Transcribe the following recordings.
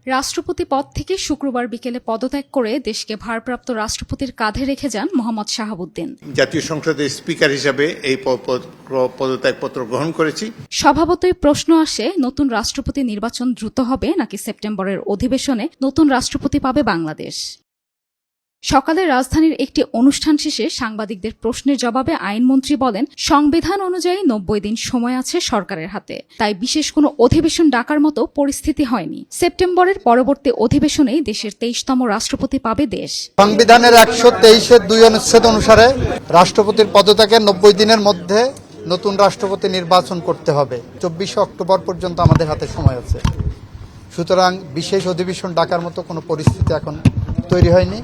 রাষ্ট্রপতি পদ থেকে শুক্রবার বিকেলে পদত্যাগ করে দেশকে ভারপ্রাপ্ত রাষ্ট্রপতির কাঁধে রেখে যান মোহাম্মদ শাহাবুদ্দিন। জাতীয় সংসদের স্পিকার হিসাবে এই পদত্যাগপত্র গ্রহণ করেছি। স্বভাবতই প্রশ্ন আসে, নতুন রাষ্ট্রপতি নির্বাচন দ্রুত হবে নাকি সেপ্টেম্বরের অধিবেশনে নতুন রাষ্ট্রপতি পাবে বাংলাদেশ? সকালে রাজধানীর একটি অনুষ্ঠান শেষে সাংবাদিকদের প্রশ্নের জবাবে আইনমন্ত্রী বলেন, সংবিধান অনুযায়ী 90 দিন সময় আছে সরকারের হাতে, তাই বিশেষ কোনো অধিবেশন ডাকার মতো পরিস্থিতি হয়নি। সেপ্টেম্বরের পরবর্তী অধিবেশনেই দেশের 23তম রাষ্ট্রপতি পাবে দেশ। সংবিধানের 123(2) অনুচ্ছেদ অনুসারে রাষ্ট্রপতির পদত্যাগের 90 দিনের মধ্যে নতুন রাষ্ট্রপতি নির্বাচন করতে হবে। 24 অক্টোবর পর্যন্ত আমাদের হাতে সময় আছে। সুতরাং বিশেষ অধিবেশন ডাকার মতো কোনো পরিস্থিতি এখন তৈরি হয়নি।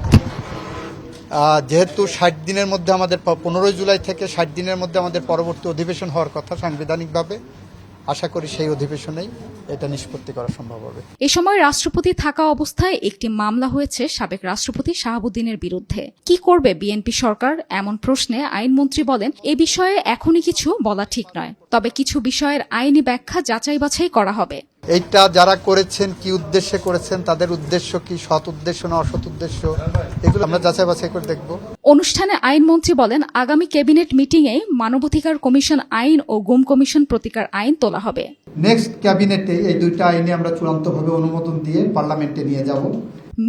যেহেতু 60 দিনের মধ্যে আমাদের 15 জুলাই থেকে 60 দিনের মধ্যে আমাদের পরবর্তী অধিবেশন হওয়ার কথা সাংবিধানিকভাবে, আশা করি সেই অধিবেশনেই এটা নিষ্পত্তি করা সম্ভব হবে। এ সময় রাষ্ট্রপতি থাকা অবস্থায় একটি মামলা হয়েছে সাবেক রাষ্ট্রপতি শাহাবুদ্দিনের বিরুদ্ধে। কি করবে বিএনপি সরকার, এমন প্রশ্নে আইনমন্ত্রী বলেন, এ বিষয়ে এখনই কিছু বলা ঠিক নয়, তবে কিছু বিষয়ের আইনি ব্যাখ্যা যাচাই বাছাই করা হবে। এইটা যারা করেছেন কি উদ্দেশ্যে করেছেন, তাদের উদ্দেশ্য কি, সৎ উদ্দেশ্য না অসৎ উদ্দেশ্য, এগুলো আমরা যাচাই বাছাই করে দেখব। অনুষ্ঠানে আইনমন্ত্রী বলেন, আগামী ক্যাবিনেট মিটিংয়ে মানবাধিকার কমিশন আইন ও গুম কমিশন প্রতিকার আইন তোলা হবে। নেক্সট ক্যাবিনেটে এই দুইটা আইনে আমরা চূড়ান্তভাবে অনুমোদন দিয়ে পার্লামেন্টে নিয়ে যাব।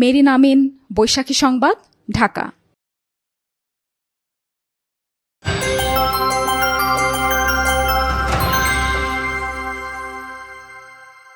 মেরিন আমিন, বৈশাখী সংবাদ, ঢাকা।